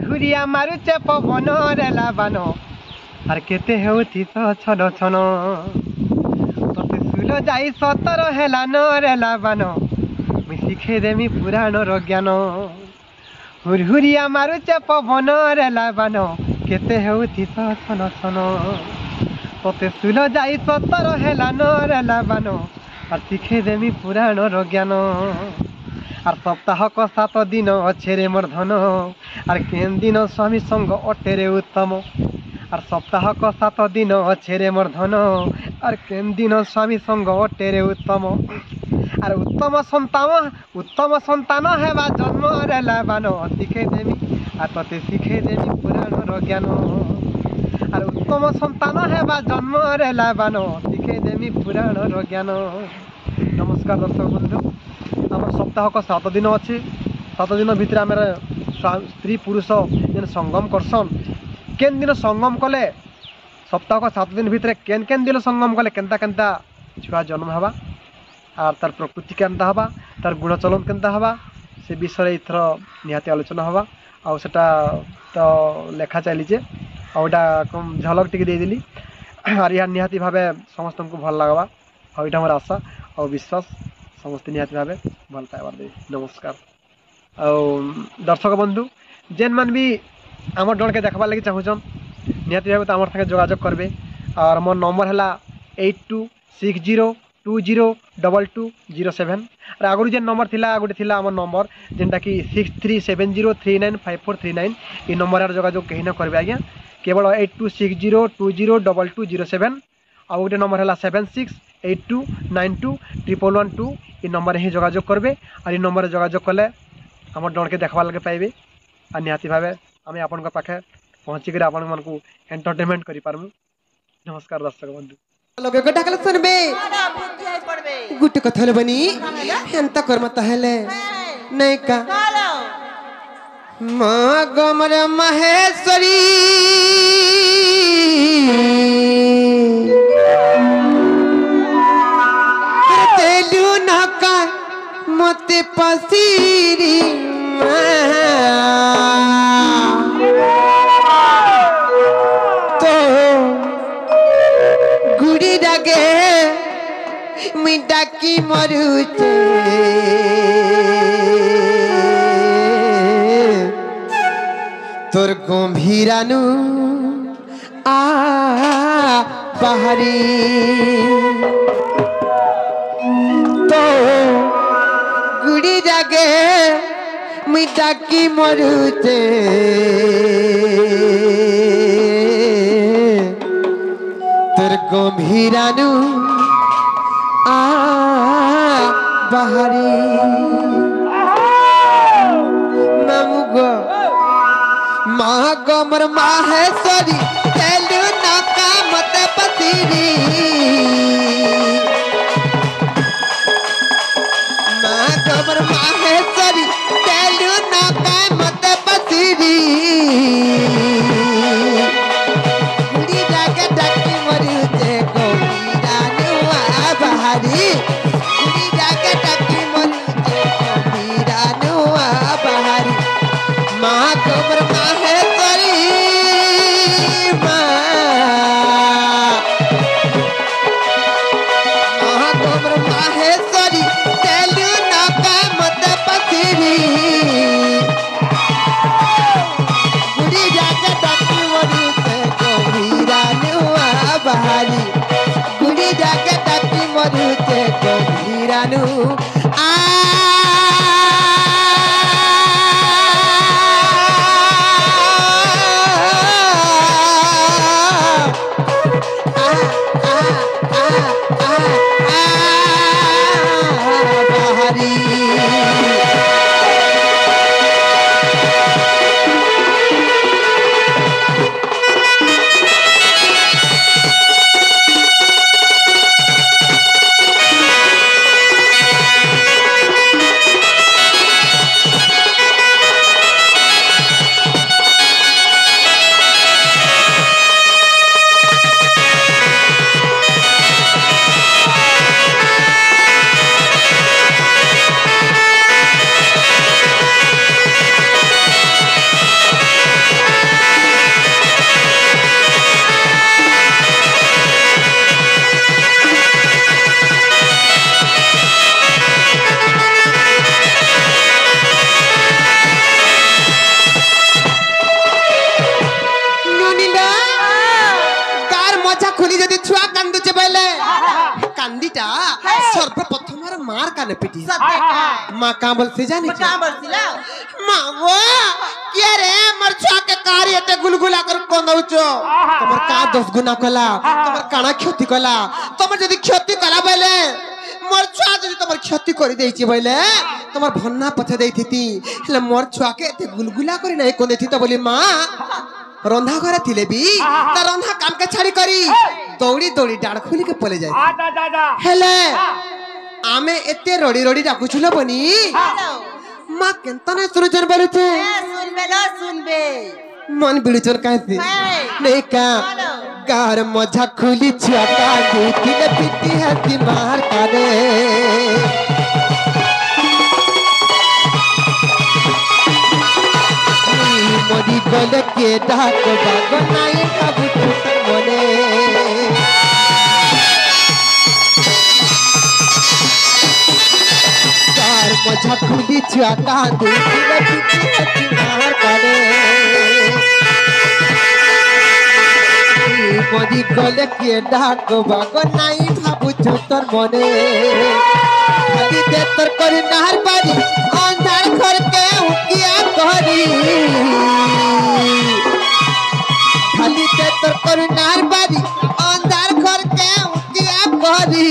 हुरिया मारुचे पवन रेला बान आर केते हेउथि छन छन तते सुल जाई सतर हेला न रेला बान मुई शिखे देमी पुराण रो ज्ञान हुरिया मारुचे पवन रेला बान केते हेउथि छन छन तते सुल जाई सतर हेला न रेला बान आर शिखे देमी पुराण रो ज्ञान आर सप्ताह को 7 दिन अच्छे रे मोर धन आर केन दिन स्वामी संग अटे रे उत्तम आर सप्ताह को 7 दिन अच्छे रे मोर धन आर केन दिन स्वामी संग अटे रे उत्तम आर उत्तम संतान हेबा जन्म रे लाबान शिखे देमी आर तते शिखे देमी पुराण रो ज्ञान आर उत्तम संतान हेबा जन्म रे लाबान शिखे देमी पुराण रो ज्ञान। नमस्कार दर्शक बंधु आम सप्ताह को 7 दिन अच्छे 7 दिन भितर आम स्त्री पुरुष जेन संगम करसन केन दिन संगम कले सप्ताह को 7 दिन भितर केन केन दिन संगम कले केनता केनता छुआ जन्म हवा आर तार प्रकृति केनता हवा तार गुण चलन केनता हवा से विषय इथर निहाती आलोचना हवा आ सेटा तो लेखा चलीचे आउटा कम झलक टिके दे देली आर या निहाती भावे समस्त को भल लागवा आ इटा हमर आशा और विश्वास समस्त निहाती भावे भल पाइबार दे। नमस्कार दर्शक बंधु जेन मन भी आम जन के देखबार लगे चाहून निहाती भावे तो आम संगे जोगाजोग करबे और मोर नंबर है 8260202207 और आगुरी जेन नंबर थिला गोटे थिला आम नंबर जेनटा कि 6370395439 ये नंबर जोगाजोग कहीं ना करबे आज्ञा केवल 8260202207 और गोटे नंबर है 7682921112 ये नंबर ही जोगाजोग करबे और ये नंबर जोगाजोग कले आम जन के देखबार लगे पाइबे और निहाती भावे आम आपण पाखे पहुँचिक आपण मन को एंटरटेनमेंट कर पारमु। नमस्कार दर्शक बंधु लोग गोटा कल सुनबे गुट कथल बनी एंता कर्म तहले नहीं का माँ गमर महेश्वरी तेलु नका मते पसीरी तो गुड़ी डागे मिटा की मरुचे तोर गंभीरानु आ बाहरी तो गुड़ी जागे मिटा की मरुचे तोर गंभीरानु आ बाहरी मामुगो माँ गमर माहेश्वरी तेलु नाका मत पसीरी माँ गमर माहेश्वरी तेलु नाका मत पसीरी गुड़ी जाके डकी मरी जे गोमीरा नुआ बहारी गुड़ी जाके डकी मरी जे गोमीरा नुआ बहारी माँ गमर माहेश्वरी माँ गमर माहेश्वरी तेलु नाका मत पसीरी गुड़ी जाके डकी मरी से गंभीरा नुआ बहारी गुड़ी जाके डकी मरी से गंभीरा नु आ हमार काने पिटी सत्य का माँ का बोल से जानी का बरसिला माँ वो क्या रे मर छुआ के कारी एते गुलगुला कर कोन दउचो तमर का 10 गुना कला तमर काना क्षति कला तमर जदी क्षति कला बेले मोर छुआ जदी तमर क्षति करि देछि बेले तमर भन्ना पछे देथिति ले मोर छुआ के एते गुलगुला करि नै कोन देथि त बोली माँ रंधा घरे थिले भी त रंधा काम के छाड़ी करी दौड़ी दौड़ी डाड़ खुली के पले जाय हेले आमे एते रोड़ी रोड़ी डाकुछुलो बनी माँ केंता नै सुरजन बोलुचे सुनबे मन बिड़ुचर काहे नहीं का गार मजा खुली छका देखी ने पिटी हती मार काने मोदी गले के डाक बागो नाई काबू टूट मने गार मजा खुली छका देखी ने पिटी हती मार काने मोदी गले के डाक बागो नाई भाबु तोर मने खाली दे तोर करी नार बारी अंधार घर के उकिया कहरी खाली दे तोर करी नार बारी अंधार घर के उकिया कहरी